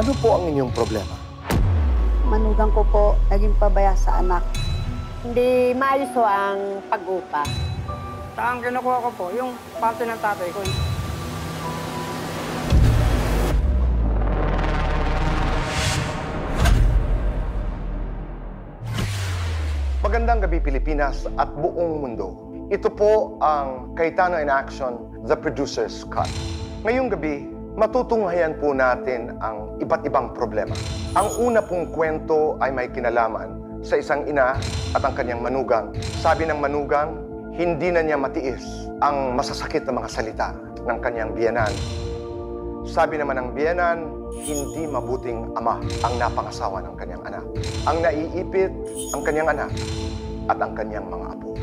Ano po ang inyong problema? Manugang ko po, naging pabaya sa anak. Hindi maayos ho ang pag-upa. Ang kinukuha ko po, yung parte ng tatay ko. Magandang gabi Pilipinas at buong mundo. Ito po ang Cayetano in Action, The Producer's Cut. Ngayong gabi, matutunghayan po natin ang iba't ibang problema. Ang una pong kwento ay may kinalaman sa isang ina at ang kanyang manugang. Sabi ng manugang, hindi na niya matiis ang masasakit na mga salita ng kanyang biyenan. Sabi naman ng biyenan, hindi mabuting ama ang napangasawa ng kanyang anak. Ang naiipit ang kanyang anak at ang kanyang mga apo.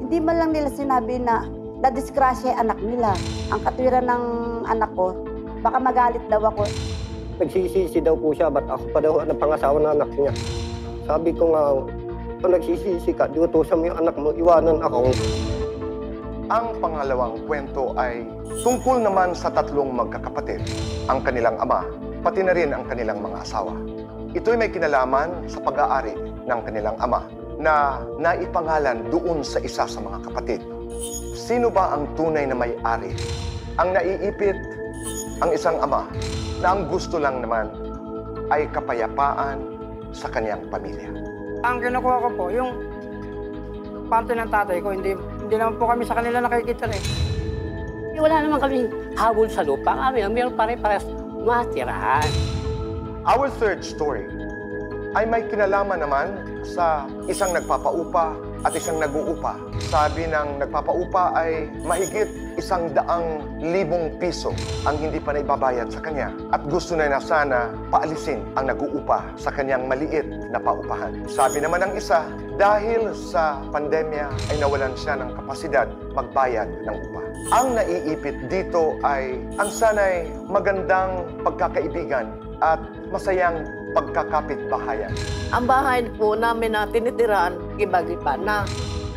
Hindi man lang nila sinabi na nadisgrasya yung anak nila. Ang katwiran ng anak ko, baka magalit daw ako. Nagsisisi daw po siya, ba't ako pa daw ang pangasawa ng anak niya? Sabi ko nga, kung nagsisisi ka, di utusan mo yung anak mo, iwanan ako. Ang pangalawang kwento ay tungkol naman sa tatlong magkakapatid, ang kanilang ama, pati na rin ang kanilang mga asawa. Ito'y may kinalaman sa pag-aari ng kanilang ama na naipangalan doon sa isa sa mga kapatid. Sino ba ang tunay na may-ari? Ang naiipit, ang isang ama na ang gusto lang naman ay kapayapaan sa kanyang pamilya. Ang kinukuha ko po, yung parte ng tatay ko, hindi naman po kami sa kanila nakikita eh. Wala naman kaming habol sa lupa. Kami, meron pare-pares matirahan. Our third story ay may kinalaman naman sa isang nagpapaupa at isang nag-uupa. Sabi ng nagpapaupa ay mahigit 100,000 piso ang hindi pa naibabayad sa kanya. At gusto na sana paalisin ang nag-uupa sa kanyang maliit na paupahan. Sabi naman ng isa, dahil sa pandemya ay nawalan siya ng kapasidad magbayad ng upa. Ang naiipit dito ay ang sana'y magandang pagkakaibigan at masayang pagkakapit-bahayan. Ang bahay po namin na tinitirahan, iba-iba na.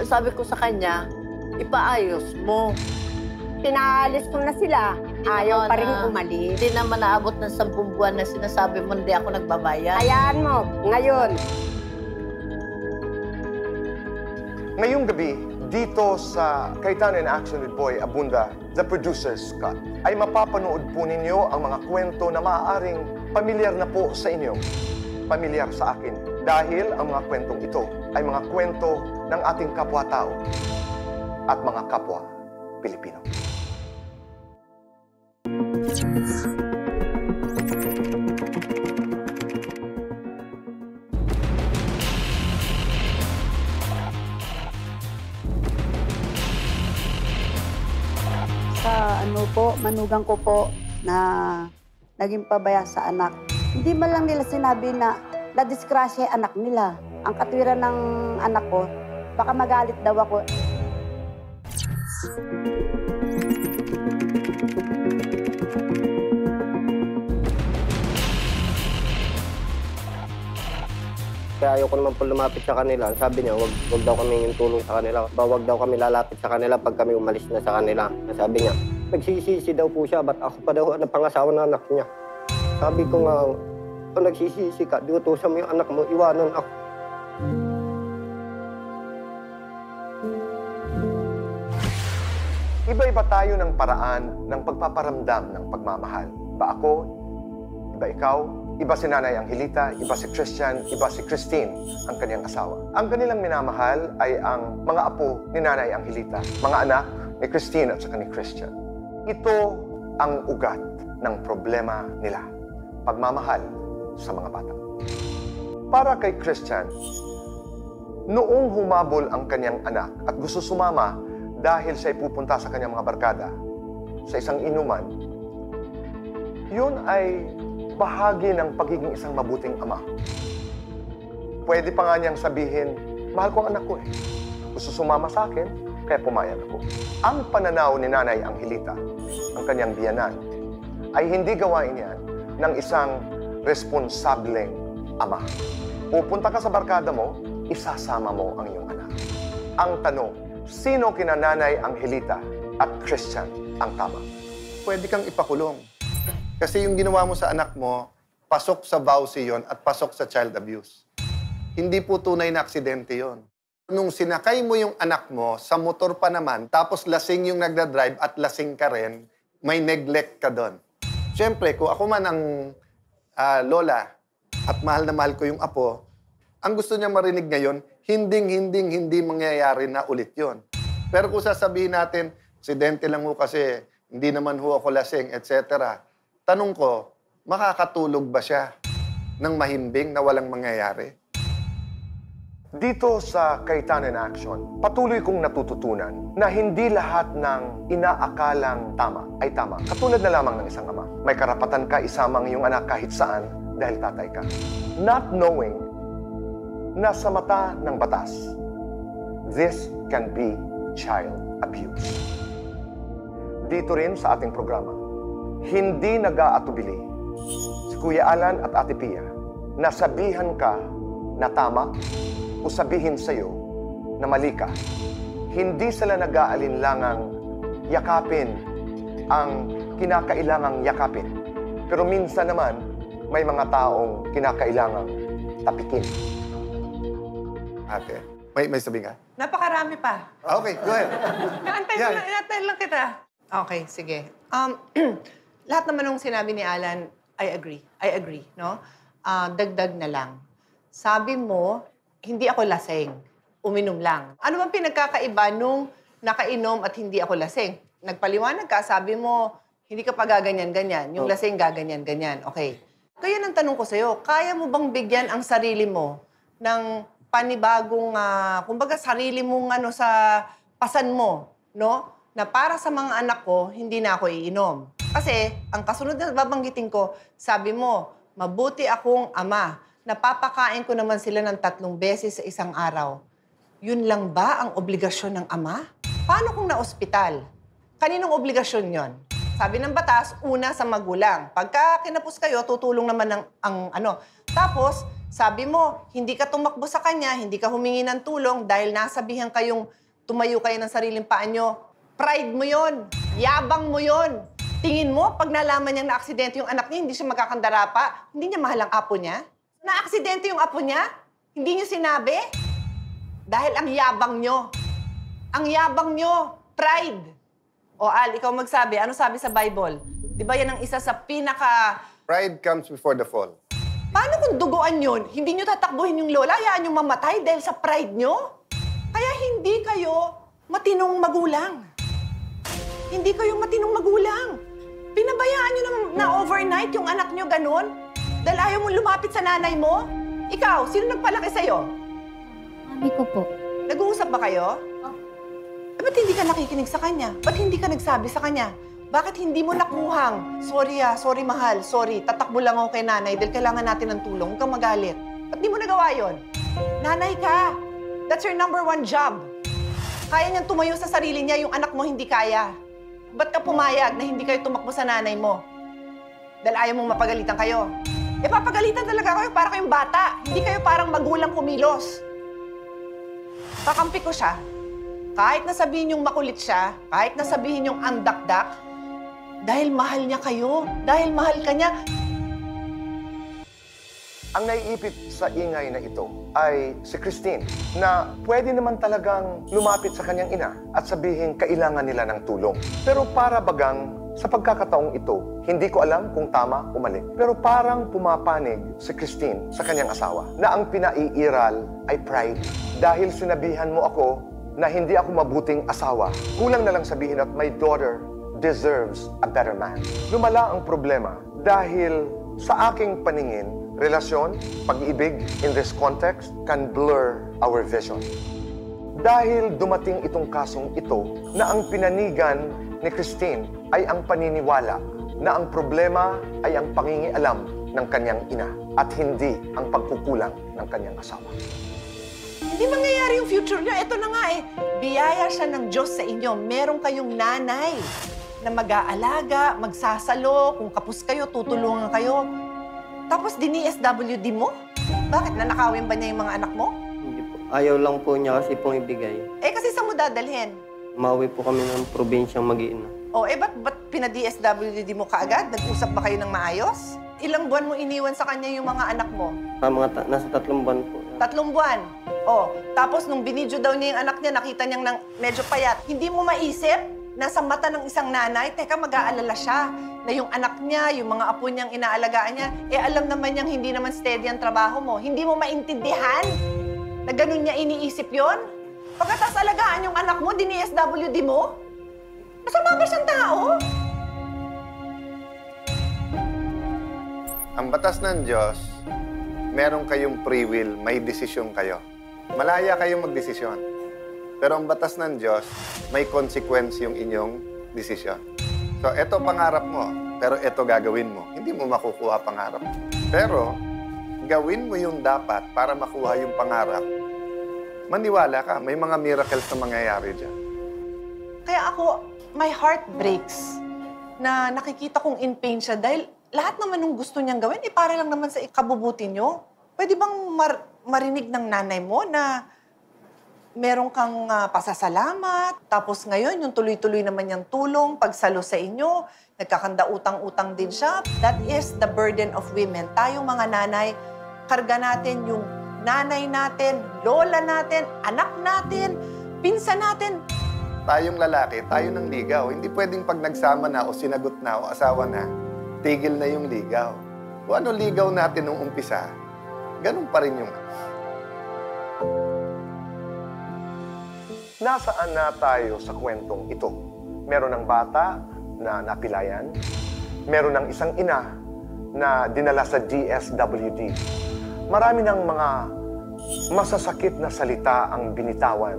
Sabi ko sa kanya, ipaayos mo. Pinaalis ko na sila. Ayaw pa rin umalis. Hindi naman naabot ng 10 buwan na sinasabi mo hindi ako nagbabayad. Hayaan mo, ngayon. Ngayong gabi, dito sa Cayetano in Action with Boy Abunda, The Producer's Cut, ay mapapanood po ninyo ang mga kwento na maaaring pamilyar na po sa inyo, pamilyar sa akin. Dahil ang mga kwentong ito ay mga kwento ng ating kapwa-tao at mga kapwa Pilipino. Sa ano po, manugang ko po na naging pabaya sa anak. Hindi man lang nila sinabi na nadisgrasya yung anak nila. Ang katwiran ng anak ko, baka magalit daw ako. Kaya ayoko naman po lumapit sa kanila. Sabi niya, wag daw kami yung tulong sa kanila. Wag daw kami lalapit sa kanila pag kami umalis na sa kanila. Sabi niya, nagsisisi daw po siya, ba't ako pa daw ang pangasawa ng anak niya? Sabi ko nga, kung nagsisisi ka, di utusan mo yung anak mo, iwanan ako. Iba-iba tayo ng paraan ng pagpaparamdam ng pagmamahal. Iba ako, iba ikaw, iba si Nanay Angelita, iba si Christian, iba si Christine, ang kanyang asawa. Ang kanilang minamahal ay ang mga apo ni Nanay Angelita, mga anak ni Christine at saka ni Christian. Ito ang ugat ng problema nila, pagmamahal sa mga bata. Para kay Christian, noong humabol ang kanyang anak at gusto sumama dahil siya pupunta sa kanyang mga barkada sa isang inuman, yun ay bahagi ng pagiging isang mabuting ama. Pwede pa nga niyang sabihin, mahal ko ang anak ko eh. Gusto sumama sa akin, kaya pumayag ako. Ang pananaw ni Nanay Angelita, ang kanyang biyanan, ay hindi gawain yan ng isang responsableng ama. Pupunta ka sa barkada mo, isasama mo ang iyong anak. Ang tanong, sino kina Nanay Angelita at Christian ang tama? Pwede kang ipakulong. Kasi yung ginawa mo sa anak mo, pasok sa vowsy yon at pasok sa child abuse. Hindi po tunay na aksidente yon. Nung sinakay mo yung anak mo, sa motor pa naman, tapos lasing yung nagdadrive at lasing ka rin, may neglect ka doon. Siyempre, kung ako man ang lola at mahal na mahal ko yung apo, ang gusto niya marinig ngayon, hindi mangyayari na ulit yon. Pero kung sasabihin natin, aksidente lang ho kasi, hindi naman ho ako lasing, etc. Tanong ko, makakatulog ba siya ng mahimbing na walang mangyayari? Dito sa Cayetano in Action, patuloy kong natututunan na hindi lahat ng inaakalang tama ay tama. Katulad na lamang ng isang ama. May karapatan ka isamang iyong anak kahit saan dahil tatay ka. Not knowing na sa mata ng batas, this can be child abuse. Dito rin sa ating programa, hindi nag-aatubili si Kuya Alan at Ate Pia na sabihan ka na tama o sabihin sa'yo na mali ka. Hindi sila nag-aalinlangang yakapin ang kinakailangang yakapin. Pero minsan naman, may mga taong kinakailangang tapikin. Ate, may sabihin ka? Napakarami pa. Okay, go ahead. Inaantay lang kita. Okay, sige. Lahat naman nung sinabi ni Alan, I agree, no? Dagdag na lang. Sabi mo, hindi ako lasing. Uminom lang. Ano bang pinagkakaiba nung nakainom at hindi ako lasing? Nagpaliwanag ka, sabi mo, hindi ka pa gaganyan-ganyan. Yung lasing gaganyan-ganyan. Okay. Kaya ang tanong ko sa'yo, kaya mo bang bigyan ang sarili mo ng panibagong, kumbaga sarili mong sa pasan mo, no? Na para sa mga anak ko, hindi na ako iinom. Kasi, ang kasunod na babanggitin ko, sabi mo, mabuti akong ama. Napapakain ko naman sila ng 3 beses sa isang araw. Yun lang ba ang obligasyon ng ama? Paano kung na-ospital? Kaninong obligasyon yon? Sabi ng batas, una sa magulang. Pagka kinapos kayo, tutulong naman ang ano. Tapos, sabi mo, hindi ka tumakbo sa kanya, hindi ka humingi ng tulong dahil nasabihan kayong tumayo kayo ng sariling paa nyo. Pride mo yon, yabang mo yon. Tingin mo, pag nalaman niyang na-aksidente yung anak niya, hindi siya magkakandara pa, hindi niya mahal ang apo niya? Na-aksidente yung apo niya? Hindi niyo sinabi? Dahil ang yabang nyo. Ang yabang nyo. Pride. O Al, ikaw magsabi. Ano sabi sa Bible? Di ba yan ang isa sa pinaka... Pride comes before the fall. Paano kung duguan yun? Hindi nyo tatakbuhin yung lola, hayaan yung mamatay dahil sa pride nyo? Kaya hindi kayo matinong magulang. Hindi kayo matinong magulang. Pinabayaan nyo na overnight yung anak nyo ganun? Dahil ayaw mong lumapit sa nanay mo? Ikaw, sino nagpalaki sa'yo? Mami ko po. Nag-uusap ba kayo? Eh, ba't hindi ka nakikinig sa kanya? Ba't hindi ka nagsabi sa kanya? Bakit hindi mo nakuhang? Sorry mahal, sorry. Tatakbo lang ako kay nanay dahil kailangan natin ng tulong. Huwag kang magalit. Ba't di mo nagawa yun? Nanay ka. That's your #1 job. Kaya niyang tumayo sa sarili niya, yung anak mo hindi kaya. Ba't ka pumayag na hindi kayo tumakbo sa nanay mo? Dahil ayaw mong mapagalitan kayo. Eh, papagalitan talaga kayo para kayong bata. Hindi kayo parang magulang kumilos. Kakampi ko siya. Kahit na sabihin yung makulit siya, kahit na sabihin yung andakdak, dahil mahal niya kayo, dahil mahal ka niya. Ang naiipit sa ingay na ito ay si Christine na pwede naman talagang lumapit sa kanyang ina at sabihin kailangan nila ng tulong. Pero para bagang sa pagkakataong ito, hindi ko alam kung tama o mali. Pero parang pumapanig si Christine sa kanyang asawa na ang pinaiiral ay pride. Dahil sinabihan mo ako na hindi ako mabuting asawa, kulang na lang sabihin at my daughter deserves a better man. Lumala ang problema dahil sa aking paningin, relasyon, pag-ibig in this context can blur our vision. Dahil dumating itong kasong ito na ang pinanigan ni Christine ay ang paniniwala na ang problema ay ang pangingialam ng kanyang ina at hindi ang pagkukulang ng kanyang asawa. Hindi mangyayari yung future niyo. Ito na nga eh. Biyaya siya ng Diyos sa inyo. Meron kayong nanay na mag-aalaga, magsasalo. Kung kapos kayo, tutulungan kayo. Tapos dini-SWD mo? Bakit? Nanakawin ba niya yung mga anak mo? Hindi po. Ayaw lang po niya kasi pong ibigay. Eh kasi saan mo dadalhin? Mauwi po kami ng probinsyang Mag-iina. O, ba't pina-DSWD mo kaagad? Nag-usap ba kayo ng maayos? Ilang buwan mo iniwan sa kanya yung mga anak mo? Nasa 3 buwan po. 3 buwan. O, tapos nung binidyo daw niya yung anak niya, nakita niyang medyo payat. Hindi mo maisip na sa mata ng isang nanay, teka, mag-aalala siya na yung anak niya, yung mga apo niyang inaalagaan niya, alam naman niyang hindi naman steady ang trabaho mo. Hindi mo maintindihan na ganun niya iniisip yon. Pagkatas alagaan yung anak mo, dini-SWD mo? Masama ba siyang tao? Ang batas ng Diyos, meron kayong free will, may desisyon kayo. Malaya kayong magdesisyon. Pero ang batas ng Diyos, may consequence yung inyong desisyon. So, eto pangarap mo, pero eto gagawin mo. Hindi mo makukuha pangarap. Pero, gawin mo yung dapat para makuha yung pangarap. Maniwala ka, may mga miracles na mangyayari dyan. Kaya ako, my heart breaks na nakikita kong in pain siya dahil lahat naman ng gusto niyang gawin, para lang naman sa ikabubuti niyo. Pwede bang marinig ng nanay mo na meron kang pasasalamat, tapos ngayon yung tuloy-tuloy naman niyang tulong, pagsalo sa inyo, nagkakanda utang-utang din siya. That is the burden of women. Tayong mga nanay, karga natin yung nanay natin, lola natin, anak natin, pinsan natin. Tayong lalaki, tayo ng ligaw. Hindi pwedeng pag nagsama na o sinagot na o asawa na, tigil na yung ligaw. Kung ano ligaw natin nung umpisa, ganun pa rin yung... Nasaan na tayo sa kwentong ito? Meron ng bata na napilayan, meron ng isang ina na dinala sa DSWD. Marami ng mga masasakit na salita ang binitawan.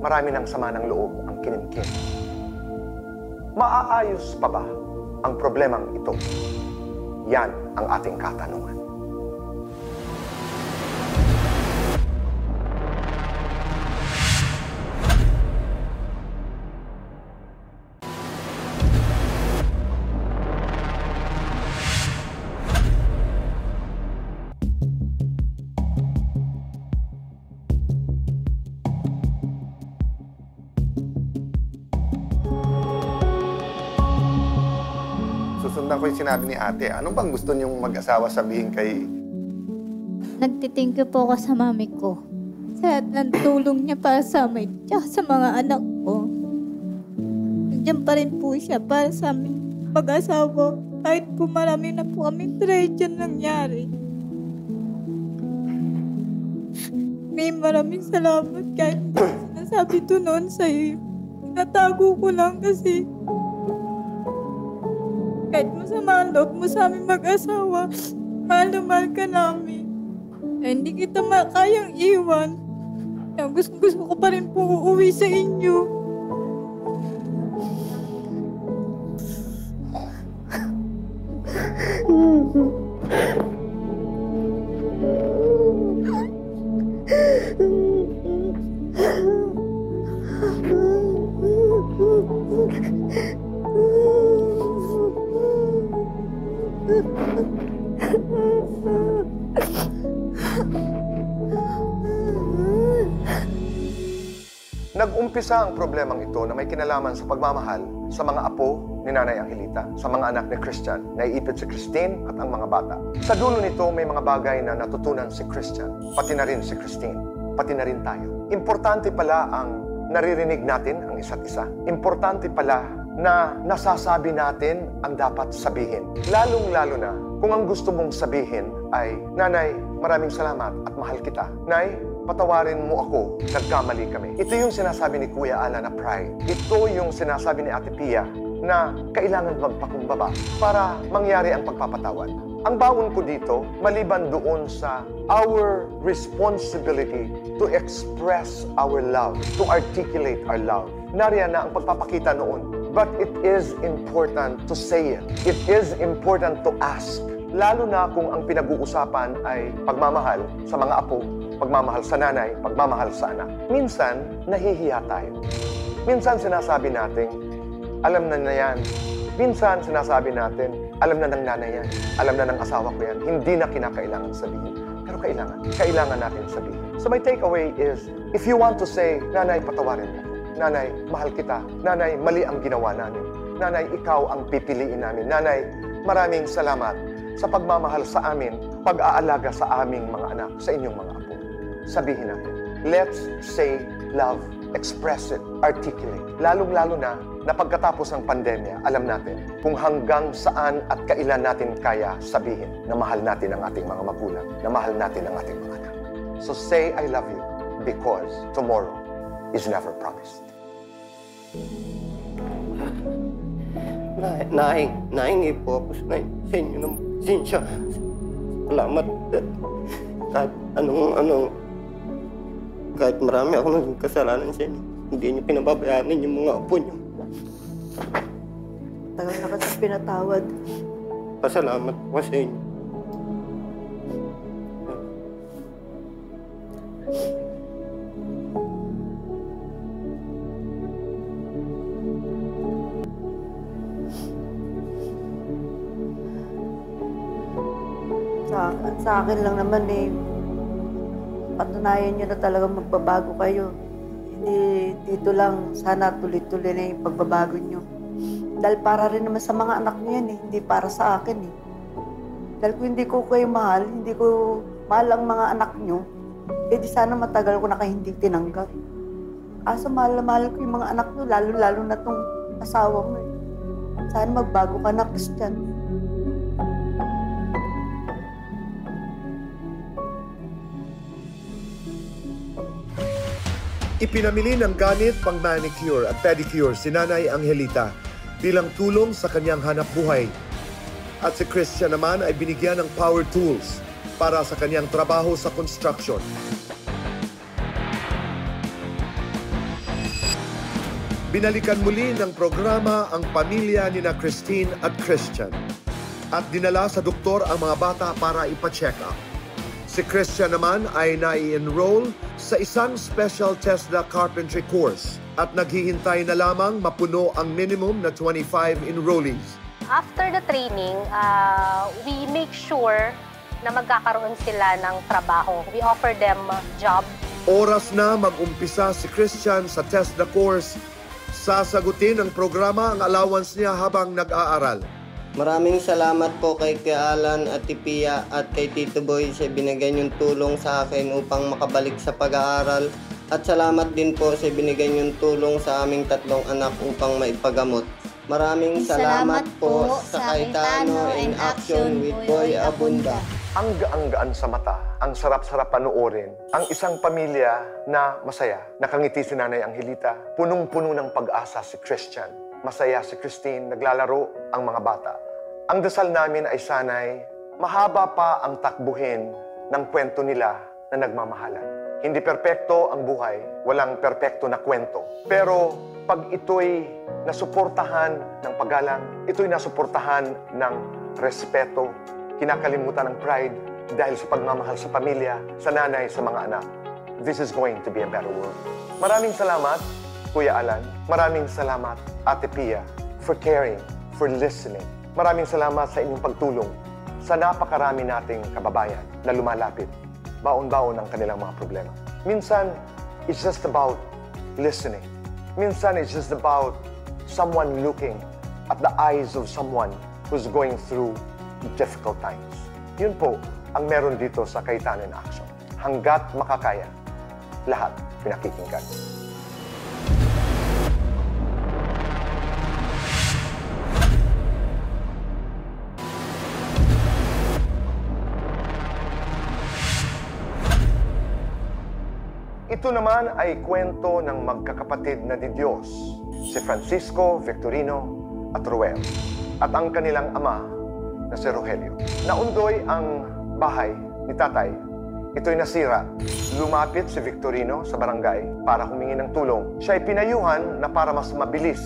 Marami ng sama ng loob ang kinimkim. Maaayos pa ba ang problemang ito? Yan ang ating katanungan. Susundan ko yung sinabi ni ate. Ano bang gusto niyong mag-asawa sabihin kay... Nagtitingin po ako sa mami ko. Sa lahat ng tulong niya para sa amin, tsaka sa mga anak ko. Nandiyan pa rin po siya para sa amin mag-asawa. Kahit po marami na po kami tragedya nangyari. May maraming salamat kahit sinasabi to noon sa'yo. Natago ko lang kasi kahit masama ang loob mo sa aming mag-asawa, mahal na mahal ka namin. Eh, hindi kita makayang iwan. Kaya gusto ko pa rin po uuwi sa inyo. Nag-umpisa ang problemang ito na may kinalaman sa pagmamahal sa mga apo ni Nanay Angelita, sa mga anak ni Christian, naiipit si Christine at ang mga bata. Sa dulo nito, may mga bagay na natutunan si Christian, pati na rin si Christine, pati na rin tayo. Importante pala ang naririnig natin ang isa't isa. Importante pala na nasasabi natin ang dapat sabihin. Lalong-lalo na kung ang gusto mong sabihin ay, Nanay, maraming salamat at mahal kita. Nay, patawarin mo ako, nagkamali kami. Ito yung sinasabi ni Kuya Ala na pride. Ito yung sinasabi ni Ate Pia na kailangan magpakumbaba para mangyari ang pagpapatawad. Ang bawon ko dito, maliban doon sa our responsibility to express our love, to articulate our love. Nariyan na ang pagpapakita noon. But it is important to say it. It is important to ask. Lalo na kung ang pinag-uusapan ay pagmamahal sa mga apo, pagmamahal sa nanay, pagmamahal sa anak. Minsan, nahihiya tayo. Minsan sinasabi natin, alam na yan. Minsan sinasabi natin, alam na ng nanay yan. Alam na ng asawa ko yan. Hindi na kinakailangan sabihin. Pero kailangan natin sabihin. So my takeaway is, if you want to say, Nanay, patawarin mo. Nanay, mahal kita. Nanay, mali ang ginawa namin. Nanay, ikaw ang pipiliin namin. Nanay, maraming salamat sa pagmamahal sa amin, pag-aalaga sa aming mga anak, sa inyong mga apo. Sabihin natin, let's say love. Express it, articulate. Lalong-lalo na pagkatapos ng pandemya, alam natin kung hanggang saan at kailan natin kaya sabihin na mahal natin ang ating mga magulang, na mahal natin ang ating mga anak. So say, I love you, because tomorrow is never promised. Nahingi po ako sa inyo ng pasensya. Salamat. Kahit marami ako naging kasalanan sa inyo, hindi niyo pinababayaan yung mga apo niyo. Tagal na kasi pinatawad. Pasalamat po sa inyo. Sa akin lang naman patunayan nyo na talagang magbabago kayo. Hindi dito lang, sana tuloy-tuloy na yung pagbabago nyo. Dahil para rin naman sa mga anak nyo yan hindi para sa akin Dahil kung hindi ko kayo mahal, hindi ko mahal ang mga anak nyo, di sana matagal ko na kayo hindi tinanggap. Asa mahal na mahal ko yung mga anak nyo, lalo-lalo na tong asawa mo Sana magbago ka na, Christian. Ipinamili ng gamit pang manicure at pedicure si Nanay Angelita bilang tulong sa kanyang hanap buhay. At si Christian naman ay binigyan ng power tools para sa kanyang trabaho sa construction. Binalikan muli ng programa ang pamilya ni na Christine at Christian at dinala sa doktor ang mga bata para ipa-check up. Si Christian naman ay nai-enroll sa isang special TESDA carpentry course at naghihintay na lamang mapuno ang minimum na 25 enrollees. After the training, we make sure na magkakaroon sila ng trabaho. We offer them job. Oras na mag-umpisa si Christian sa TESDA course. Sasagutin ng programa ang allowance niya habang nag-aaral. Maraming salamat po kay Kuya Alan at Pia at kay Tito Boy sa binigay niyong tulong sa akin upang makabalik sa pag-aaral. At salamat din po sa binigay niyong tulong sa aming 3 anak upang maipagamot. Maraming salamat po sa Cayetano in Action with Boy Abunda. Ang gaan-gaan sa mata, ang sarap-sarap panoorin, ang isang pamilya na masaya. Nakangiti si Nanay Angelita, punong-puno ng pag-asa si Christian. Masaya si Christine, naglalaro ang mga bata. Ang dasal namin ay sanay, mahaba pa ang takbuhin ng kwento nila na nagmamahalan. Hindi perpekto ang buhay, walang perpekto na kwento. Pero pag ito'y nasuportahan ng paggalang, ito'y nasuportahan ng respeto, kinakalimutan ng pride dahil sa pagmamahal sa pamilya, sa nanay, sa mga anak, this is going to be a better world. Maraming salamat, Kuya Alan. Maraming salamat, Ate Pia, for caring, for listening. Maraming salamat sa inyong pagtulong sa napakarami nating kababayan na lumalapit, baon-baon ang kanilang mga problema. Minsan, it's just about listening. Minsan, it's just about someone looking at the eyes of someone who's going through difficult times. Yun po ang meron dito sa Cayetano in Action. Hanggat makakaya, lahat pinakikinggan. Ito naman ay kwento ng magkakapatid na di Diyos, si Francisco, Victorino at Ruel, at ang kanilang ama na si Rogelio. Naundoy ang bahay ni tatay. Ito'y nasira. Lumapit si Victorino sa barangay para humingi ng tulong. Siya ay pinayuhan na para mas mabilis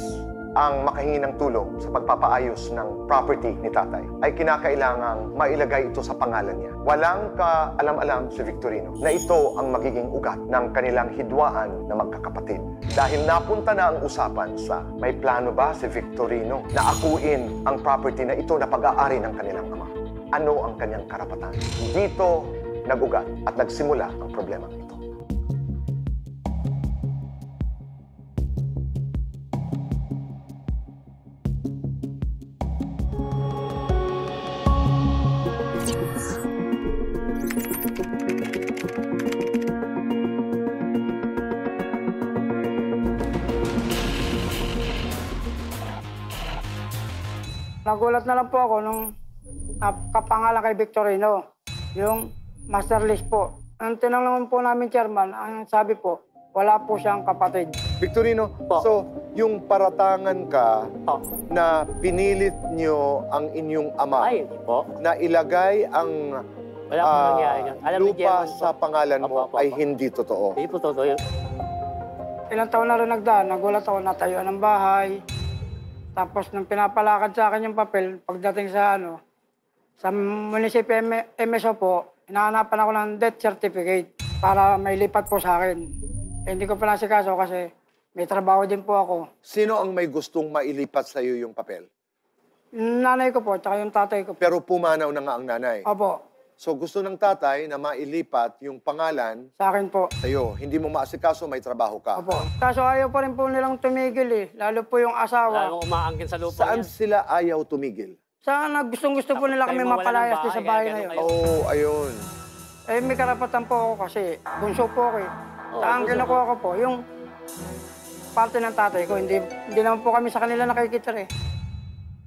ang makahingi ng tulong sa pagpapaayos ng property ni tatay, ay kinakailangang mailagay ito sa pangalan niya. Walang kaalam-alam si Victorino na ito ang magiging ugat ng kanilang hidwaan na magkakapatid. Dahil napunta na ang usapan sa may plano ba si Victorino na akuin ang property na ito na pag-aari ng kanilang ama. Ano ang kanyang karapatan? Dito nag-ugat at nagsimula ang problema ito. Nagulat na lang po ako nung kapangalan kay Victorino, yung master list po. Ang tinanong po namin, Chairman, ang sabi po, wala po siyang kapatid. Victorino, so yung paratangan ka na pinilit nyo ang inyong ama Ay, hindi po. na ilagay ang Wala po nangyari yun. Alam ni lupa German sa po. pangalan mo Opo. ay hindi totoo. Hindi po totoo yun. Ilang taon na rin nagdaan, nagulat ako, natayuan ng bahay. Tapos nung pinapalakad sa akin yung papel, pagdating sa munisipyo MSO po, hinahanapan ako ng death certificate para may lipat po sa akin. Hindi ko pa nasikaso kasi may trabaho din po ako. Sino ang may gustong mailipat sa iyo yung papel? Nanay ko po, tsaka yung tatay ko po. Pero pumanaw na nga ang nanay. Opo, So gusto ng tatay na mailipat yung pangalan sa akin po. sa iyo. Hindi mo maasikaso, may trabaho ka. Opo. Kaso ayaw pa rin po nilang tumigil eh. Lalo po yung asawa. Lalong umaangkin sa lupa Saan niya. sila ayaw tumigil? Sana gustong-gusto po nila kami Kayo mawalan ng mapalayas din sa bahay, bahay kaya na yun. ganun Oh, ayun. Eh, may karapatan po ako kasi bunso po ako eh. Oo, Ang bunso kinukuha ko po, yung parte ng tatay ko, hindi naman po kami sa kanila nakikita eh.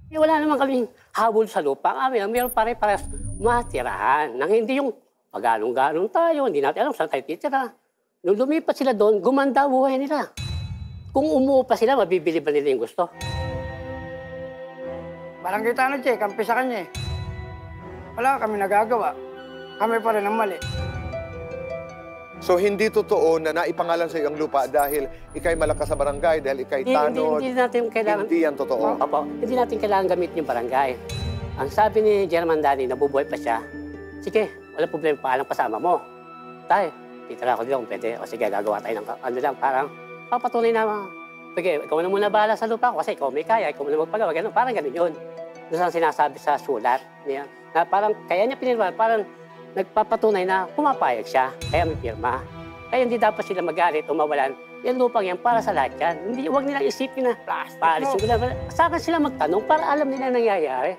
Eh, wala naman kaming habol sa lupa. Kami, meron pare-parehas matirahan. Nang hindi yung pag-along-galong tayo, hindi natin alam saan tayo titira. Nung lumipat sila doon, gumanda buhay nila. Kung umuo pa sila, mabibili ba nila yung gusto? Barangay Tanod siya, kampi sa kanya eh. Wala kami nagagawa. Kami pa rin ang mali. So hindi totoo na naipangalan sa iyo ang lupa dahil ikay malakas sa barangay, dahil ikay tanod. Hindi natin kailangan... Hindi yan totoo. Opo, hindi natin kailangan gamitin yung barangay. Ang sabi ni German Danny, nabubuhay pa siya, sige, wala problema, paalang pasama mo. Tay, titira ko dito kung pwede. O sige, gagawa tayo ng ano lang, parang papatunay na, sige, ikaw na muna bahala sa lupa ko kasi ikaw may kaya, ikaw muna magpagawa, ganun, parang ganun yun. Doon ang sinasabi sa sulat niya, na parang kaya niya pinirma, parang nagpapatunay na pumapayag siya, kaya may pirma. Kaya hindi dapat sila magalit o mawalan. Yung lupang yan para sa lahat yan. Hindi, huwag nilang isipin na paalisin nila. Sa akin sila magtanong para alam nila nangyayari.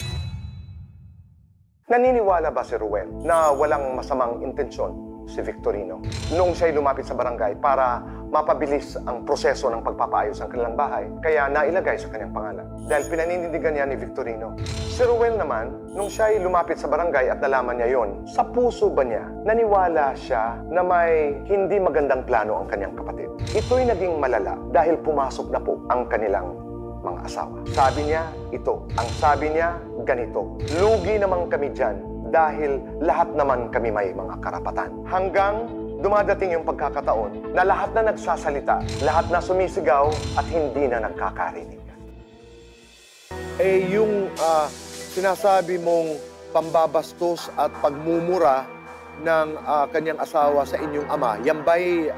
Naniniwala ba si Ruel na walang masamang intensyon si Victorino nung siya'y lumapit sa barangay para mapabilis ang proseso ng pagpapaayos ng kanilang bahay, kaya nailagay sa kanyang pangalan? Dahil pinaninindigan niya ni Victorino. Si Ruel naman, nung siya'y lumapit sa barangay at nalaman niya yon, sa puso ba niya, naniwala siya na may hindi magandang plano ang kanyang kapatid? Ito'y naging malala dahil pumasok na po ang kanilang mga asawa. Sabi niya, ito. Ang sabi niya, ganito. Lugi naman kami dyan dahil lahat naman kami may mga karapatan. Hanggang dumadating yung pagkakataon na lahat na nagsasalita, lahat na sumisigaw at hindi na nagkakarinig. Eh, yung sinasabi mong pambabastos at pagmumura ng kanyang asawa sa inyong ama, yan ba'y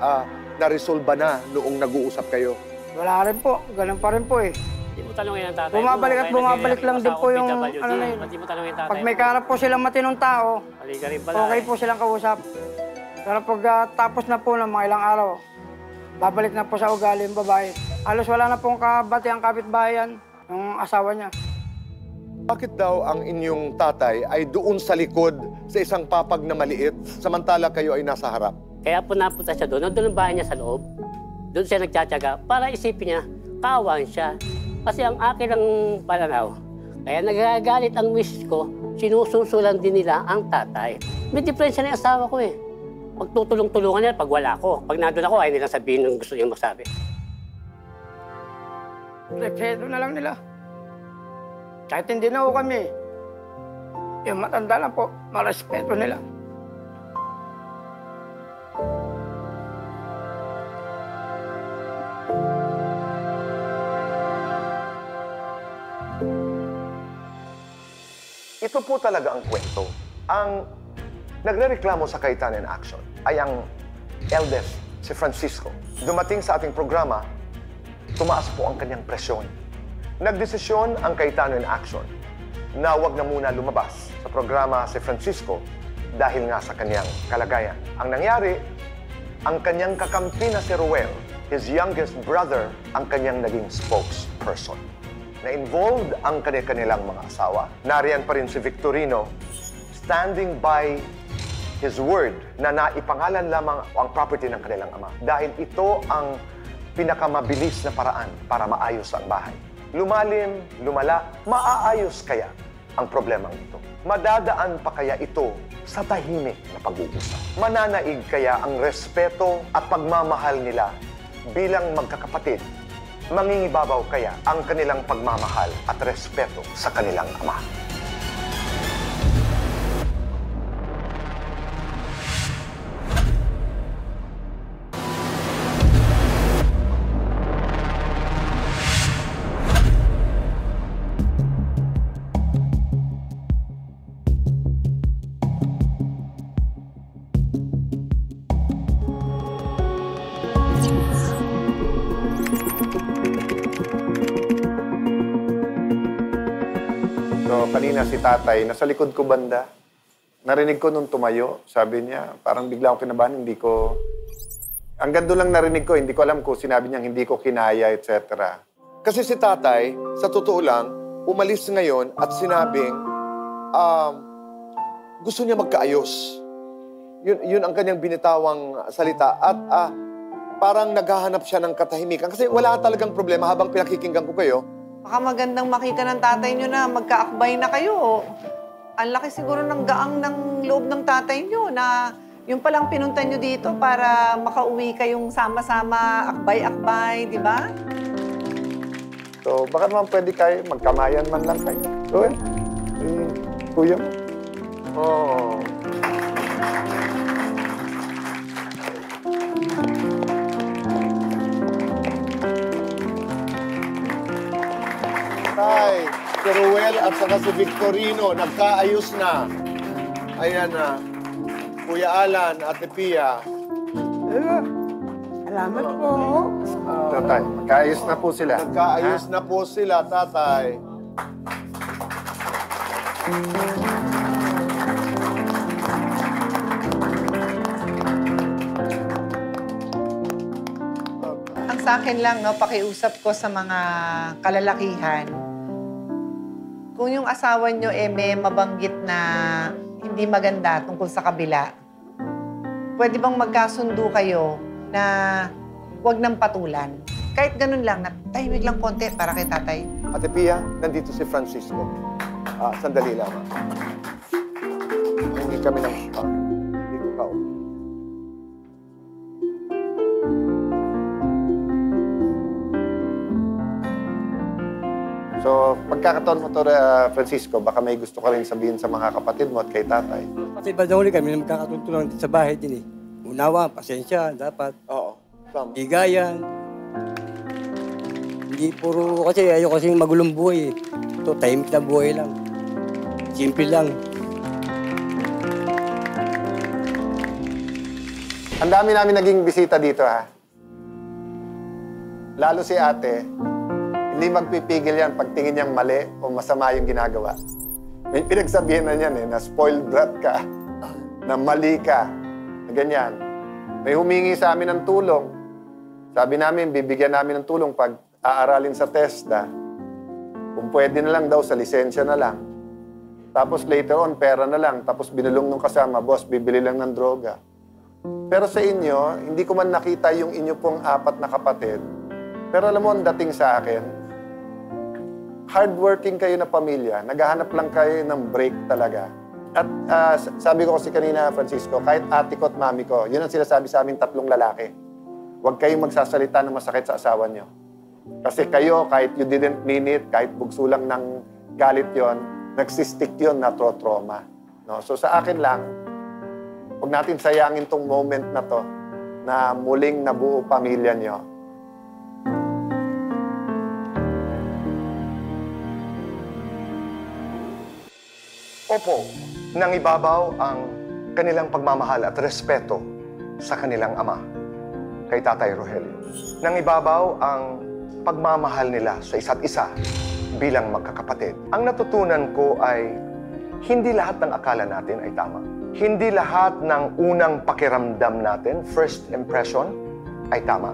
naresolba na noong nag-uusap kayo? Wala rin po, ganun pa rin po eh. Hindi mo tanongin ang tatay. Bumabalik at bumabalik lang din po yung ano na yun. Hindi mo tanongin ang tatay. Pag may karap po silang matinong tao, Halika rin pala. okay po silang kausap. Pero pag tapos na po ng mga ilang araw, babalik na po sa ugali yung babae. Halos wala na pong kabati ang kapitbahayan, yung asawa niya. Bakit daw ang inyong tatay ay doon sa likod sa isang papag na maliit, samantala kayo ay nasa harap? Kaya po napunta siya doon. Doon ang bahay niya sa loob. Doon siya nagtsatsaga para isipin niya, kawan siya. Kasi ang akin ang pananaw, kaya nagagalit ang misis ko, sinususulan din nila ang tatay. May diferensya na yung asawa ko eh. Magtutulong-tulungan nila pag wala ko. Pag nandun ako, ay nilang sabihin ng gusto niyang magsabi. Respeto na lang nila. Kahit hindi na ho kami, yung matanda lang po, marespeto nila. Ito po talaga ang kwento. Ang nagrereklamo sa Kaitanen Action ay ang eldest, si Francisco. Dumating sa ating programa, tumaas po ang kanyang presyon. Nagdesisyon ang Kaitanen Action na huwag na muna lumabas sa programa si Francisco dahil nga sa kanyang kalagayan. Ang nangyari, ang kanyang kakampi na si Ruel, his youngest brother, ang kanyang naging spokesperson. Na-involved ang kanilang mga asawa. Nariyan pa rin si Victorino, standing by his word na naipangalan lamang ang property ng kanilang ama. Dahil ito ang pinakamabilis na paraan para maayos ang bahay. lumalim, lumala, maaayos kaya ang problemang ito? Madadaan pa kaya ito sa tahimik na pag-uusap? Mananaig kaya ang respeto at pagmamahal nila bilang magkakapatid? Mangingibabaw kaya ang kanilang pagmamahal at respeto sa kanilang ama? So, kanina si tatay, nasa likod ko banda. Narinig ko nung tumayo, sabi niya, parang bigla akong kinabahan, hindi ko... Hanggang doon lang narinig ko, hindi ko alam kung sinabi niya hindi ko kinaya, etc. Kasi si tatay, sa totoo lang, umalis ngayon at sinabing gusto niya magkaayos. Yun ang kanyang binitawang salita. At parang naghahanap siya ng katahimikan. Kasi wala talagang problema habang pinakikinggan ko kayo. Baka magandang makita ng tatay nyo na magkaakbay na kayo. Ang laki siguro ng gaang ng loob ng tatay nyo na yung palang pinunta nyo dito para makauwi kayong sama-sama, akbay-akbay, di ba? So, baka naman pwede kayo, magkamayan man lang kayo. So, kuya mo. Oh. Tay, si Ruel at saka si Victorino, nagkaayos na. Ayan na. Kuya Alan, Ate Pia. Salamat po. Tatay, magkaayos na po sila. Nagkaayos na po sila, tatay. Ang sa akin lang, no, pakiusap ko sa mga kalalakihan, kung yung asawa nyo may mabanggit na hindi maganda tungkol sa kabila, pwede bang magkasundo kayo na huwag nang patulan? Kahit ganun lang, na tahimik lang konti para kay tatay. Ate Pia, nandito si Francisco. Sandali lang. Hindi kami ng... Hindi ko ka. So, pagkakataon mo to, Francisco, baka may gusto ka rin sabihin sa mga kapatid mo at kay tatay. Kasi ba daw kami na magkakatulungan dito sa bahay din eh. Unawa, pasensya, dapat. Oo, tama. Bigayan. Hindi puro, kasi ayoko kasing magulong buhay eh. Ito, tahimik na buhay lang. Simple lang. Ang dami namin naging bisita dito, ha? Lalo si ate, hindi magpipigil yan pag tingin niyang mali o masama yung ginagawa. May pinagsabihin na niyan na spoiled brat ka, na mali ka, na ganyan. May humingi sa amin ng tulong. Sabi namin, bibigyan namin ng tulong pag aaralin sa TESDA. Kung pwede na lang daw, sa lisensya na lang. Tapos later on, pera na lang. Tapos binulong nung kasama, boss, bibili lang ng droga. Pero sa inyo, hindi ko man nakita yung inyo pong 4 na kapatid. Pero alam mo, ang dating sa akin, hardworking kayo na pamilya. Naghahanap lang kayo ng break talaga. At sabi ko kasi kanina, Francisco, kahit ate ko at mami ko, yun ang sinasabi sa amin 3 lalaki. Huwag kayong magsasalita ng masakit sa asawa nyo. Kasi kayo, kahit you didn't mean it, kahit bugso lang ng galit yon, nagsistik yun na trauma. No? So sa akin lang, huwag natin sayangin tong moment na to na muling nabuo pamilya nyo. Opo, nangibabaw ang kanilang pagmamahal at respeto sa kanilang ama, kay Tatay Rogelio. Nangibabaw ang pagmamahal nila sa isa't isa bilang magkakapatid. Ang natutunan ko ay hindi lahat ng akala natin ay tama. Hindi lahat ng unang pakiramdam natin, first impression, ay tama.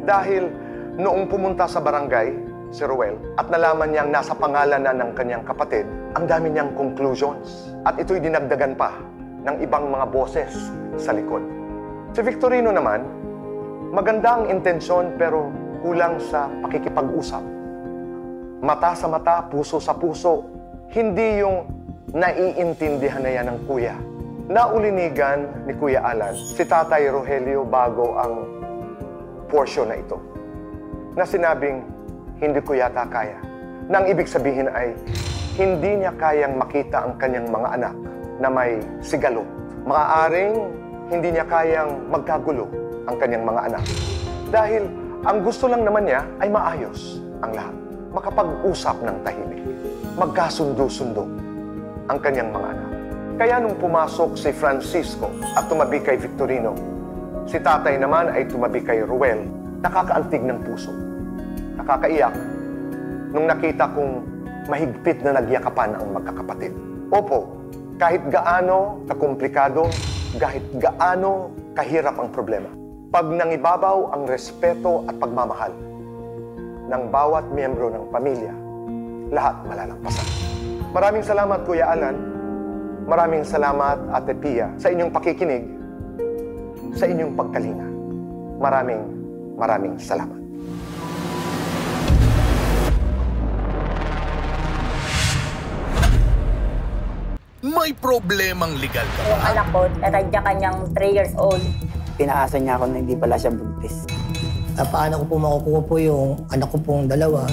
Dahil noong pumunta sa barangay, si Ruel, at nalaman niyang nasa pangalan na ng kanyang kapatid, ang dami niyang conclusions. At ito'y dinagdagan pa ng ibang mga boses sa likod. Si Victorino naman, maganda ang intensyon pero kulang sa pakikipag-usap. Mata sa mata, puso sa puso. Hindi yung naiintindihan na yan ng kuya. Naulinigan ni Kuya Alan si Tatay Rogelio bago ang portion na ito. Na sinabing, hindi ko yata kaya. Nang ibig sabihin ay, hindi niya kayang makita ang kanyang mga anak na may sigalot. Maaaring hindi niya kayang magkagulo ang kanyang mga anak. Dahil ang gusto lang naman niya ay maayos ang lahat. Makapag-usap ng tahimik. Magkasundo-sundo ang kanyang mga anak. Kaya nung pumasok si Francisco at tumabi kay Victorino, si tatay naman ay tumabi kay Ruel, nakakaantig ng puso. Nakakaiyak nung nakita kong mahigpit na nagyakapan ang magkakapatid. Opo, kahit gaano kakomplikado, kahit gaano kahirap ang problema, pag nangibabaw ang respeto at pagmamahal ng bawat miyembro ng pamilya, lahat malalampasan. Maraming salamat, Kuya Alan. Maraming salamat, Ate Pia, sa inyong pakikinig, sa inyong pagkalinga. Maraming salamat. May problemang legal ka Yung ba? anak ko, natadya kanyang 3 years old. Pinaasa niya ako na hindi pala siya buntis. Paano ko po makukuha po yung anak ko pong dalawa?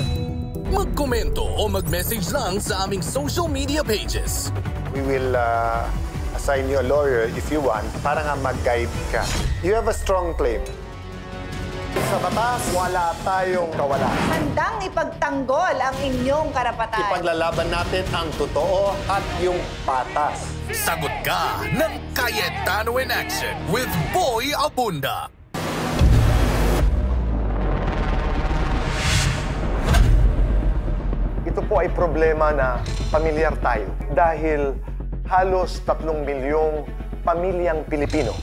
Magkomento o mag-message lang sa aming social media pages. We will assign you a lawyer if you want para nga mag-guide ka. You have a strong claim. Sa batas, wala tayong kawalan. Handang ipagtanggol ang inyong karapatan. Ipaglalaban natin ang totoo at yung patas. Sagot ka ng Cayetano in Action with Boy Abunda. Ito po ay problema na pamilyar tayo dahil halos 3 milyong pamilyang Pilipino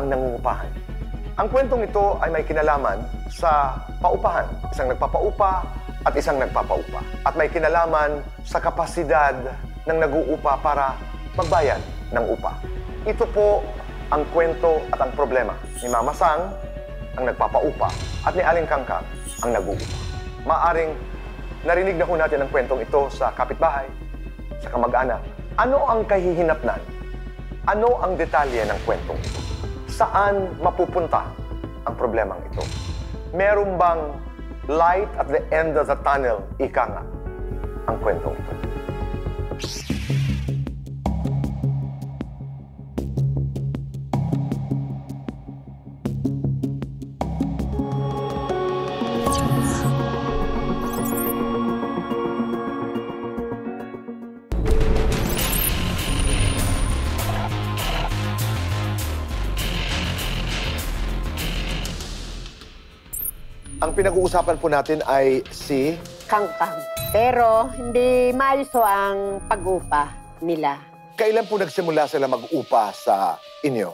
ang nangungupahan. Ang kwentong ito ay may kinalaman sa paupahan, isang nagpapaupa at isang nagpapaupa. At may kinalaman sa kapasidad ng nag-uupa para magbayad ng upa. Ito po ang kwento at ang problema ni Mama Sang, ang nagpapaupa, at ni Aling Kangkang, ang nag-uupa. Maaring narinig na ho natin ang kwentong ito sa kapitbahay, sa kamag-anak. Ano ang kahihinatnan? Ano ang detalye ng kwentong ito? Saan mapupunta ang problemang ito? Meron bang light at the end of the tunnel? Ika nga ang kwentong ito. Ang pinag-uusapan po natin ay si Kangkang. Pero hindi maayos ang pag-upa nila. Kailan po nagsimula sila mag-upa sa inyo?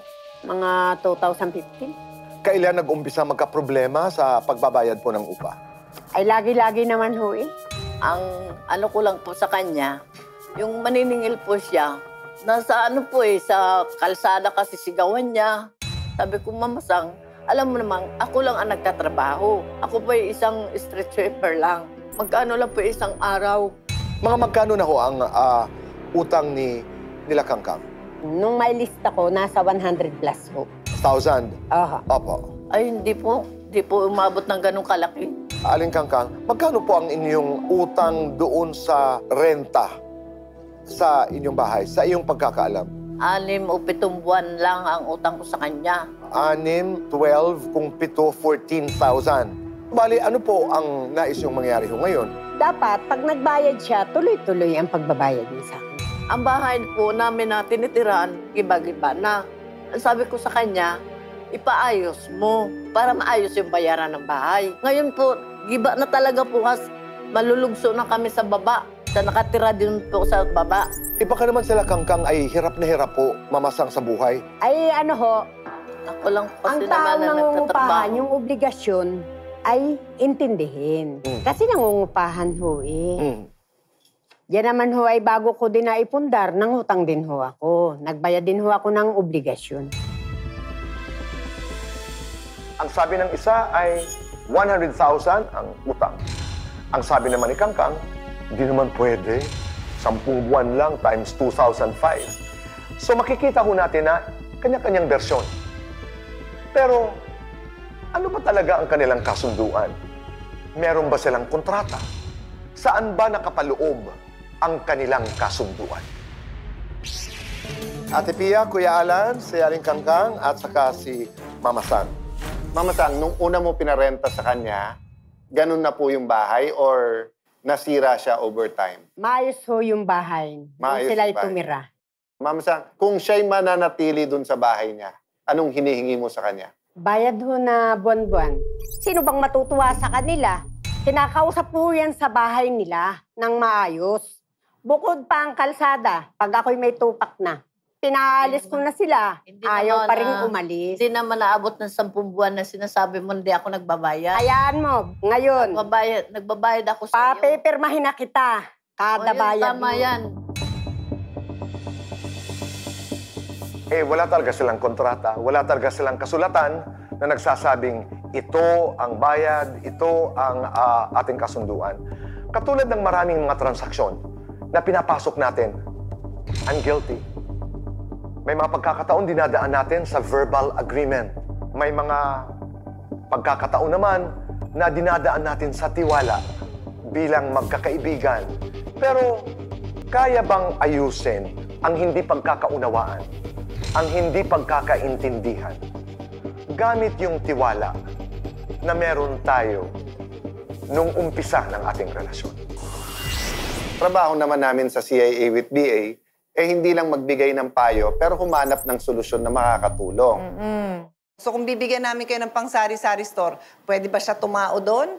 Mga 2015. Kailan nag-umpisa magka-problema sa pagbabayad po ng upa? Ay lagi-lagi naman ho eh. Ang ano ko lang po sa kanya, yung maniningil po siya, nasa ano po sa kalsada kasi sigawan niya. Sabi ko, Mama Sang, alam mo naman, ako lang ang nagtatrabaho. Ako po isang street sweeper lang. Magkano lang po isang araw. Mga magkano na ho ang utang nila Kangkang? Nung may lista ko, nasa 100 plus ho. 1,000? Aha. Opo. Ay, hindi po. Hindi po umabot ng ganong kalaki. Aling Kangkang, magkano po ang inyong utang doon sa renta sa inyong bahay, sa iyong pagkakaalam? 6 o 7 buwan lang ang utang ko sa kanya. 6, 12, kung 7, 14,000. Bali, ano po ang nais yung mangyari ho ngayon? Dapat, pag nagbayad siya, tuloy-tuloy ang pagbabayad niya sa akin. Ang bahay po namin na tinitirahan, iba-iba na. Ang sabi ko sa kanya, ipaayos mo para maayos yung bayaran ng bahay. Ngayon po, giba na talaga po kasi malulugso na kami sa baba. Sa nakatira din po sa baba. Iba ka naman sila Kangkang ay hirap na hirap po mamasang sa buhay. Ay ano ho, ako lang po ang taong nangungupahan, yung obligasyon ay intindihin. Kasi nangungupahan ho eh. Yan naman ho ay bago ko din na ipundar, nangutang din ho ako. Nagbayad din ho ako ng obligasyon. Ang sabi ng isa ay 100,000 ang utang. Ang sabi naman ni Kangkang, hindi naman pwede. 10 buwan lang times 2005. So makikita ho natin na kanya-kanyang bersyon. Pero ano ba talaga ang kanilang kasunduan? Meron ba silang kontrata? Saan ba nakapaloob ang kanilang kasunduan? Ate Pia, Kuya Alan, si Aling Kangkang, at saka si Mama Sang. Mama Sang, nung una mo pinarenta sa kanya, ganun na po yung bahay or nasira siya over time? Maayos ho yung bahay. Maayos Sila yung bahay. tumira. Mama Sang, kung siya'y mananatili dun sa bahay niya, anong hinihingi mo sa kanya? Bayad ho na buwan-buwan. Sino bang matutuwa sa kanila? Kinakausap po yan sa bahay nila ng maayos. Bukod pa ang kalsada, pag ako'y may tupak na. Pinaalis ko na sila. Ayaw pa rin umalis. Hindi naman naabot ng 10 buwan na sinasabi mo hindi ako nagbabayad. Hayaan mo, ngayon. Nagbabayad ako sa iyo. Papipirmahin na kita. Kada bayad tama mo. yan. Wala talaga silang kontrata, wala talaga silang kasulatan na nagsasabing ito ang bayad, ito ang ating kasunduan. Katulad ng maraming mga transaksyon na pinapasok natin, I'm guilty. May mga pagkakataon dinadaan natin sa verbal agreement. May mga pagkakataon naman na dinadaan natin sa tiwala bilang magkakaibigan. Pero kaya bang ayusin ang hindi pagkakaunawaan, ang hindi pagkakaintindihan, gamit yung tiwala na meron tayo nung umpisa ng ating relasyon? Trabaho naman namin sa CIA with BA, hindi lang magbigay ng payo, pero humanap ng solusyon na makakatulong. So kung bibigyan namin kayo ng pang sari-sari store, pwede ba siya tumao doon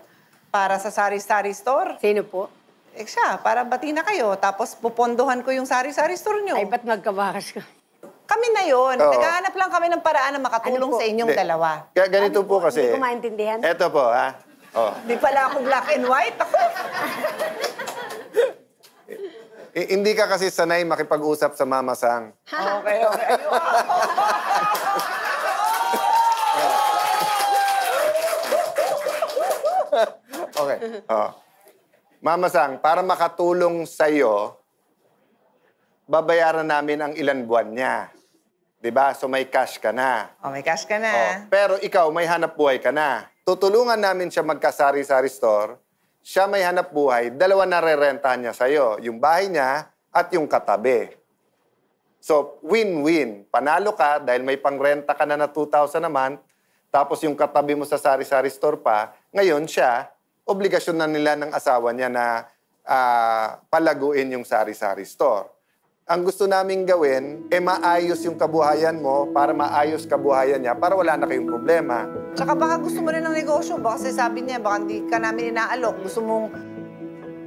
para sa sari-sari store? Sino po? Siya, para bati na kayo. Tapos pupondohan ko yung sari-sari store nyo. Ay, ba't magkabakas ka? Kami na yun. Oo. Naghahanap lang kami ng paraan na makatulong Ano po? sa inyong Hindi. dalawa. Kaya ganito po kasi. Hindi ko maintindihan. Eto po, ha? Oh. Di pala ako black and white. Ako. Hindi ka kasi sanay makipag-usap sa Mama Sang. Okay. Okay. Oh. Mama Sang, para makatulong sa'yo, babayaran namin ang ilan buwan niya. 'Di ba? So may cash ka na. May cash ka na. Pero ikaw, may hanap buhay ka na. Tutulungan namin siya magkasari-sari store. Siya may hanap buhay, dalawa na re-rentahan niya sa'yo. Yung bahay niya at yung katabi. So, win-win. Panalo ka dahil may pangrenta ka na 2,000 naman. Tapos yung katabi mo sa sari-sari store pa, ngayon siya, obligasyon na nila ng asawa niya na palaguin yung sari-sari store. Ang gusto naming gawin, maayos yung kabuhayan mo para maayos kabuhayan niya para wala na kayong problema. Tsaka baka gusto mo rin ng negosyo. Baka sabi niya, baka hindi ka namin inaalok. Gusto mong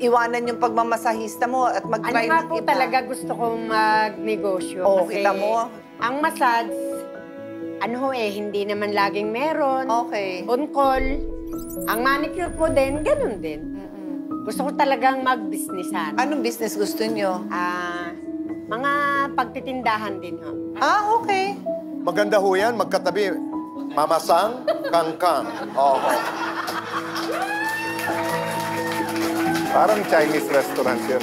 iwanan yung pagmamasahista mo at mag-try Ano nga po talaga gusto kong magnegosyo. Kasi kita mo. Ang massage, hindi naman laging meron. Okay. On call. Ang manicure ko din, ganun din. Gusto ko talagang mag-businessan. Anong business gusto nyo? Mga pagtitindahan din ho. Okay. Maganda ho yan, magkatabi. Mama Sang, Kangkang. Okay. Parang Chinese restaurant yun.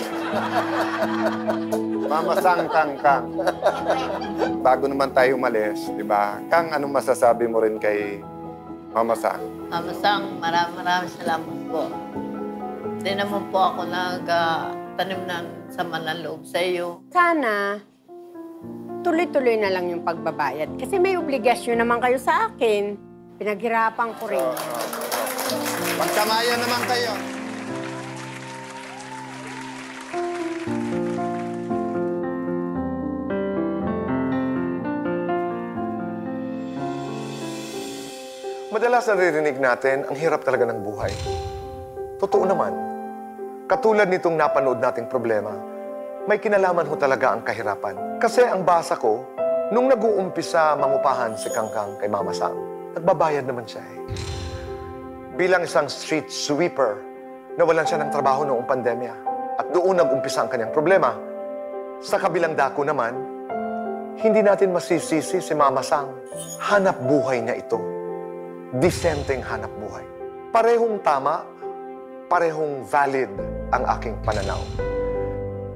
Mama Sang, Kang. Bago naman tayo umalis, di ba? Kang, anong masasabi mo rin kay Mama Sang? Mama Sang, maraming salamat po. Hindi naman po ako nagtanim ng sama ng loob sa iyo. Sana, tuloy-tuloy na lang yung pagbabayad. Kasi may obligasyon naman kayo sa akin. Pinaghirapan ko rin. Pagkamayan naman kayo. Madalas naririnig natin, ang hirap talaga ng buhay. Totoo naman. Katulad nitong napanood nating problema, may kinalaman ho talaga ang kahirapan. Kasi ang basa ko, nung nag-uumpisa mangupahan si Kangkang kay Mama Sang, nagbabayad naman siya eh. Bilang isang street sweeper, nawalan siya ng trabaho noong pandemya. At doon nag-umpisa ang kanyang problema. Sa kabilang dako naman, hindi natin masisisi si Mama Sang. Hanap buhay niya ito. Disenteng hanap buhay. Parehong tama, parehong valid ang aking pananaw.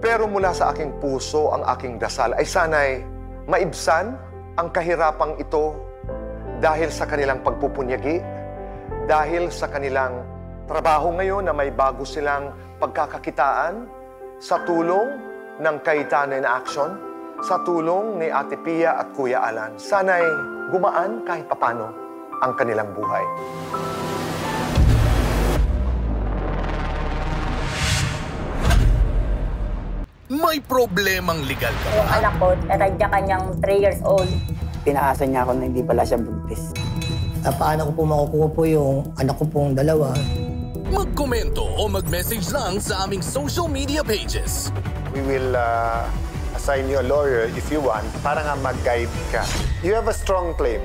Pero mula sa aking puso, ang aking dasal ay sana'y maibsan ang kahirapang ito dahil sa kanilang pagpupunyagi, dahil sa kanilang trabaho ngayon na may bago silang pagkakakitaan, sa tulong ng Cayetano in Action, sa tulong ni Ate Pia at Kuya Alan. Sana'y gumaan kahit papano ang kanilang buhay. May problemang legal ka Yung ba? anak ko, natadya kanyang 3 years old. Pinaasa niya ako na hindi pala siya buntis. Paano ko po makukuha po yung anak ko pong dalawa? Magkomento o mag-message lang sa aming social media pages. We will assign you a lawyer if you want para nga mag-guide ka. You have a strong claim.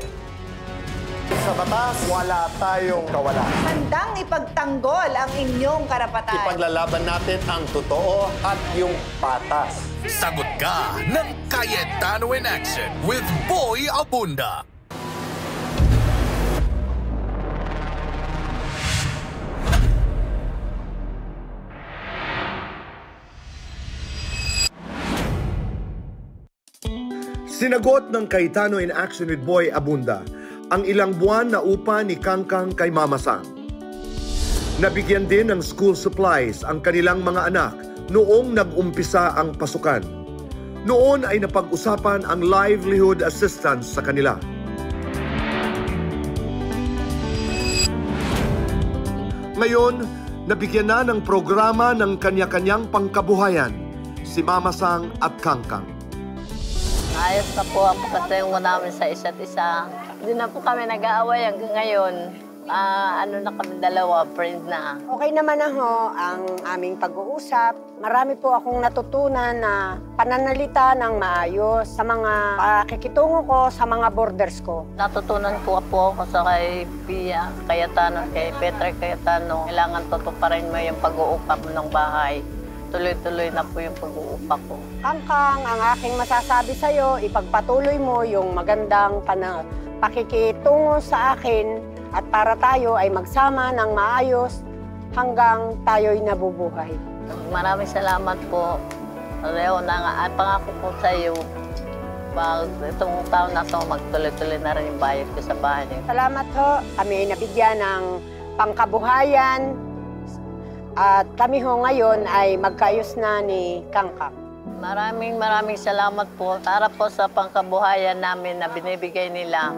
Sa batas, wala tayong kawalan. Handang ipagtanggol ang inyong karapatan. Ipaglalaban natin ang totoo at yung patas. Sagot ka ng Cayetano in Action with Boy Abunda. Sinagot ng Cayetano in Action with Boy Abunda ang ilang buwan na upa ni Kangkang kay Mama Sang. Nabigyan din ng school supplies ang kanilang mga anak noong nag-umpisa ang pasukan. Noon ay napag-usapan ang livelihood assistance sa kanila. Ngayon, nabigyan na ng programa ng kanya-kanyang pangkabuhayan si Mama Sang at Kangkang. Ayos na po ang pagkatayo namin sa isa't isa. Hindi na po kami nag-aaway hanggang ngayon. Ano na kami dalawa, friend na. Okay naman ang aming pag-uusap. Marami po akong natutunan na pananalita ng maayos sa mga pakikitungo ko sa mga borders ko. Natutunan po ako sa kay Pia Cayetano, kay Petra Cayetano. Kailangan tutuparin mo yung pag-uupa mo ng bahay. Tuloy-tuloy na po yung pag-uupa ko. Kangkang, ang aking masasabi sa'yo, ipagpatuloy mo yung magandang pakikitungo sa akin at para tayo ay magsama ng maayos hanggang tayo'y nabubuhay. Maraming salamat po. Leo, pangako po sa iyo, itong taon na ito, magtuloy-tuloy na rin yung bayad ko sa bahay. Salamat ho. Kami ay nabigyan ng pangkabuhayan at kami ho ngayon ay magkaayos na ni Kangkang. Maraming salamat po. Para po sa pangkabuhayan namin na binibigay nila.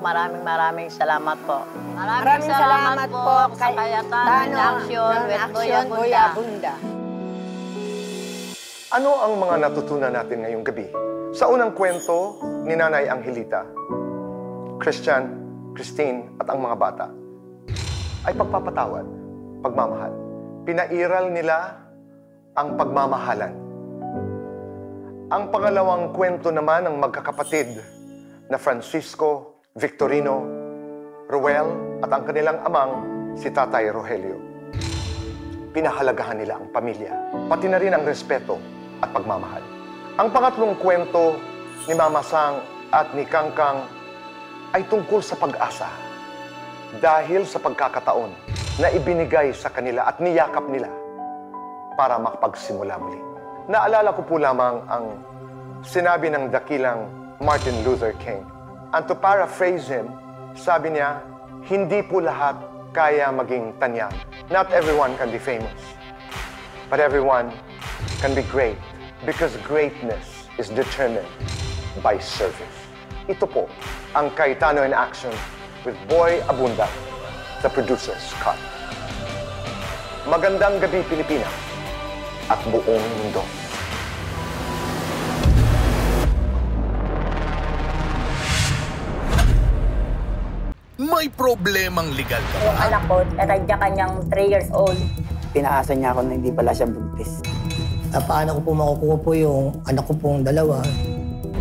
Maraming salamat po. Maraming salamat po sa Cayetano in Action with Boy Abunda. Ano ang mga natutunan natin ngayong gabi? Sa unang kwento ni Nanay Angelita, Christian, Christine at ang mga bata ay pagpapatawad, pagmamahal. Pinairal nila ang pagmamahalan. Ang pangalawang kwento naman ng magkakapatid na Francisco, Victorino, Ruel at ang kanilang amang si Tatay Rogelio. Pinahalagahan nila ang pamilya, pati na rin ang respeto at pagmamahal. Ang pangatlong kwento ni Mama Sang at ni Kangkang ay tungkol sa pag-asa dahil sa pagkakataon na ibinigay sa kanila at niyakap nila para makapagsimula muli. Naalala ko po lamang ang sinabi ng dakilang Martin Luther King. And to paraphrase him, sabi niya, hindi po lahat kaya maging tanyag. Not everyone can be famous, but everyone can be great because greatness is determined by service. Ito po ang Cayetano in Action with Boy Abunda, the producer's cut. Magandang gabi, Pilipinas at buong mundo. May problemang legal ka Yung ba? anak ko, natadya kanyang 3 years old. Pinaasa niya ako na hindi pala siya buntis. Paano ko po makukuha po yung anak ko pong dalawa?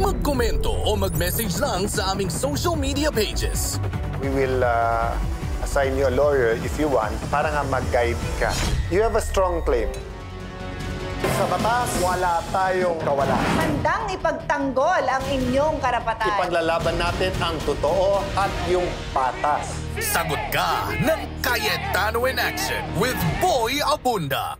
Magkomento o mag-message lang sa aming social media pages. We will assign you a lawyer if you want para nga mag-guide ka. You have a strong claim. Sa batas, wala tayong kawalan. Handang ipagtanggol ang inyong karapatan. Ipaglalaban natin ang totoo at yung patas. Sagot ka ng Cayetano in Action with Boy Abunda.